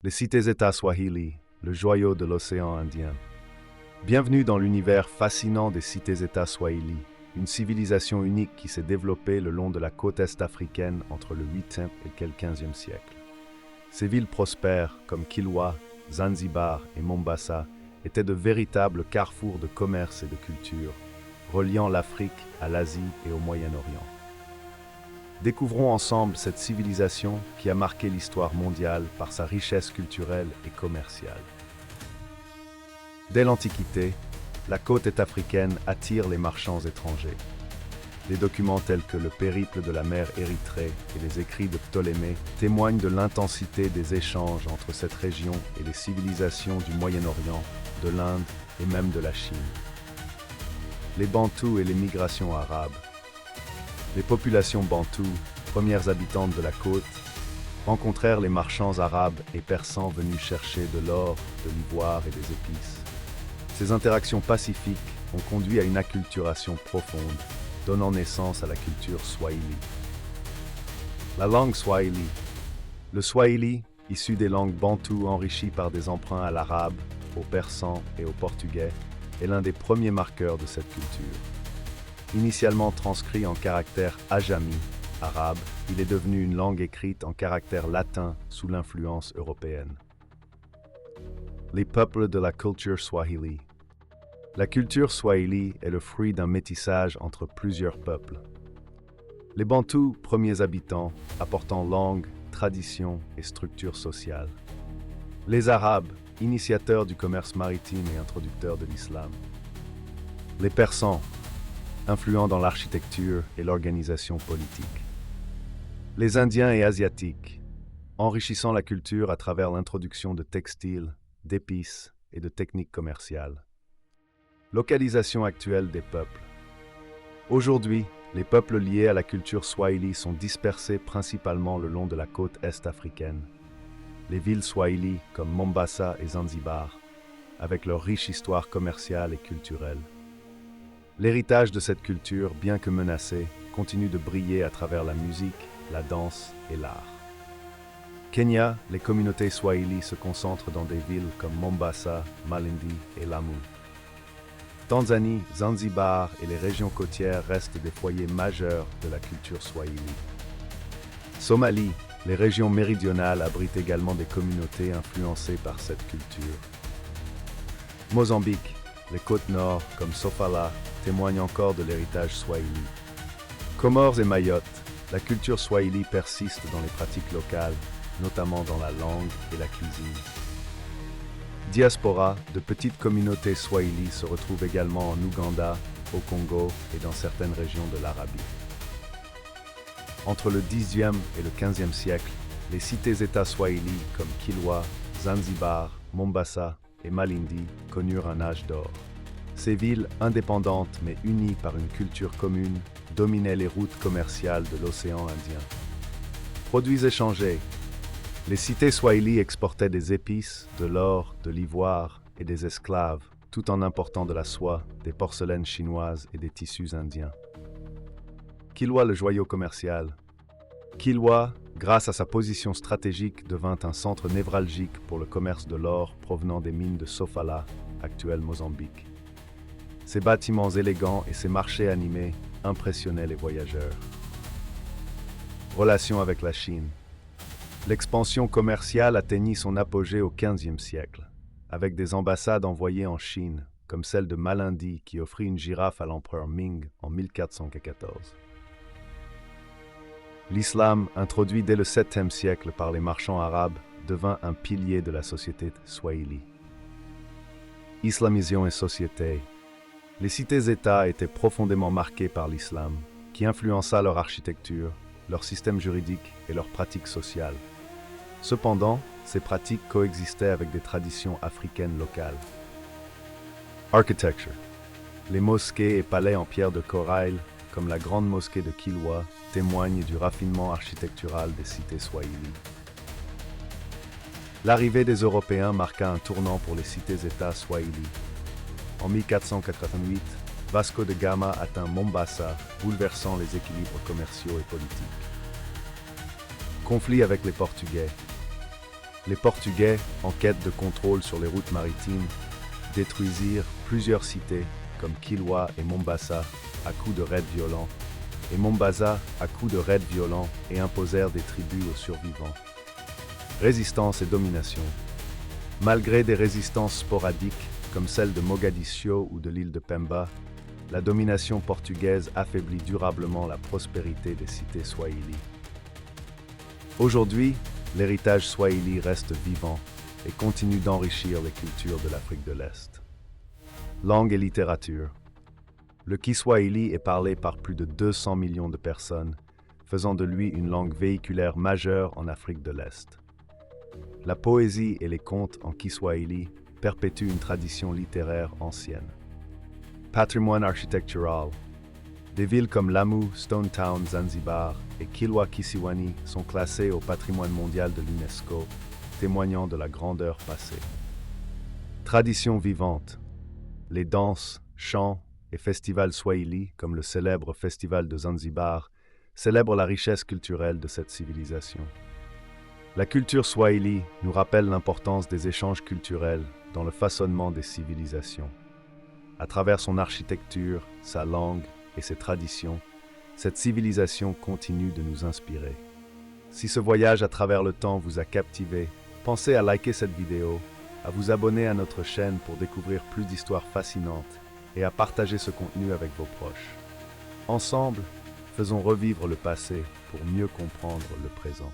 Les cités-États Swahili, le joyau de l'océan Indien. Bienvenue dans l'univers fascinant des cités-États Swahili, une civilisation unique qui s'est développée le long de la côte est africaine entre le 8e et le 15e siècle. Ces villes prospères, comme Kilwa, Zanzibar et Mombasa, étaient de véritables carrefours de commerce et de culture, reliant l'Afrique à l'Asie et au Moyen-Orient. Découvrons ensemble cette civilisation qui a marqué l'histoire mondiale par sa richesse culturelle et commerciale. Dès l'Antiquité, la côte est africaine attire les marchands étrangers. Des documents tels que le périple de la mer Érythrée et les écrits de Ptolémée témoignent de l'intensité des échanges entre cette région et les civilisations du Moyen-Orient, de l'Inde et même de la Chine. Les Bantous et les migrations arabes. Les populations bantoues, premières habitantes de la côte, rencontrèrent les marchands arabes et persans venus chercher de l'or, de l'ivoire et des épices. Ces interactions pacifiques ont conduit à une acculturation profonde, donnant naissance à la culture swahili. La langue swahili. Le swahili, issu des langues bantoues enrichies par des emprunts à l'arabe, au persan et au portugais, est l'un des premiers marqueurs de cette culture. Initialement transcrit en caractère ajami, arabe, il est devenu une langue écrite en caractère latin sous l'influence européenne. Les peuples de la culture swahili. La culture swahili est le fruit d'un métissage entre plusieurs peuples. Les Bantous, premiers habitants, apportant langue, tradition et structure sociale. Les Arabes, initiateurs du commerce maritime et introducteurs de l'islam. Les Persans, influents dans l'architecture et l'organisation politique. Les Indiens et Asiatiques, enrichissant la culture à travers l'introduction de textiles, d'épices et de techniques commerciales. Localisation actuelle des peuples. Aujourd'hui, les peuples liés à la culture swahili sont dispersés principalement le long de la côte est africaine. Les villes swahili comme Mombasa et Zanzibar, avec leur riche histoire commerciale et culturelle. L'héritage de cette culture, bien que menacé, continue de briller à travers la musique, la danse et l'art. Kenya, les communautés swahili se concentrent dans des villes comme Mombasa, Malindi et Lamu. Tanzanie, Zanzibar et les régions côtières restent des foyers majeurs de la culture swahili. Somalie, les régions méridionales abritent également des communautés influencées par cette culture. Mozambique, les côtes nord comme Sofala témoignent encore de l'héritage swahili. Comores et Mayotte, la culture swahili persiste dans les pratiques locales, notamment dans la langue et la cuisine. Diaspora, de petites communautés swahili se retrouvent également en Ouganda, au Congo et dans certaines régions de l'Arabie. Entre le Xe et le XVe siècle, les cités-États swahili comme Kilwa, Zanzibar, Mombasa et Malindi connurent un âge d'or. Ces villes, indépendantes mais unies par une culture commune, dominaient les routes commerciales de l'océan Indien. Produits échangés. Les cités swahili exportaient des épices, de l'or, de l'ivoire et des esclaves, tout en important de la soie, des porcelaines chinoises et des tissus indiens. Kilwa, le joyau commercial. Kilwa, grâce à sa position stratégique, devint un centre névralgique pour le commerce de l'or provenant des mines de Sofala, actuel Mozambique. Ses bâtiments élégants et ses marchés animés impressionnaient les voyageurs. Relations avec la Chine. L'expansion commerciale atteignit son apogée au XVe siècle, avec des ambassades envoyées en Chine, comme celle de Malindi qui offrit une girafe à l'empereur Ming en 1414. L'islam, introduit dès le 7e siècle par les marchands arabes, devint un pilier de la société swahili. Islamisation et société. Les cités-États étaient profondément marquées par l'islam, qui influença leur architecture, leur système juridique et leurs pratiques sociales. Cependant, ces pratiques coexistaient avec des traditions africaines locales. Architecture. Les mosquées et palais en pierre de corail, comme la grande mosquée de Kilwa, témoignent du raffinement architectural des cités swahili. L'arrivée des Européens marqua un tournant pour les cités-États swahili. En 1488, Vasco de Gama atteint Mombasa, bouleversant les équilibres commerciaux et politiques. Conflit avec les Portugais. Les Portugais, en quête de contrôle sur les routes maritimes, détruisirent plusieurs cités comme Kilwa et Mombasa à coups de raids violents, et imposèrent des tribus aux survivants. Résistance et domination. Malgré des résistances sporadiques, comme celle de Mogadiscio ou de l'île de Pemba, la domination portugaise affaiblit durablement la prospérité des cités swahili. Aujourd'hui, l'héritage swahili reste vivant et continue d'enrichir les cultures de l'Afrique de l'Est. Langue et littérature. Le Kiswahili est parlé par plus de 200 millions de personnes, faisant de lui une langue véhiculaire majeure en Afrique de l'Est. La poésie et les contes en Kiswahili perpétuent une tradition littéraire ancienne. Patrimoine architectural. Des villes comme Lamu, Stone Town, Zanzibar et Kilwa Kisiwani sont classées au patrimoine mondial de l'UNESCO, témoignant de la grandeur passée. Tradition vivante. Les danses, chants et festivals swahili, comme le célèbre festival de Zanzibar, célèbrent la richesse culturelle de cette civilisation. La culture swahili nous rappelle l'importance des échanges culturels dans le façonnement des civilisations. À travers son architecture, sa langue et ses traditions, cette civilisation continue de nous inspirer. Si ce voyage à travers le temps vous a captivé, pensez à liker cette vidéo, à vous abonner à notre chaîne pour découvrir plus d'histoires fascinantes et à partager ce contenu avec vos proches. Ensemble, faisons revivre le passé pour mieux comprendre le présent.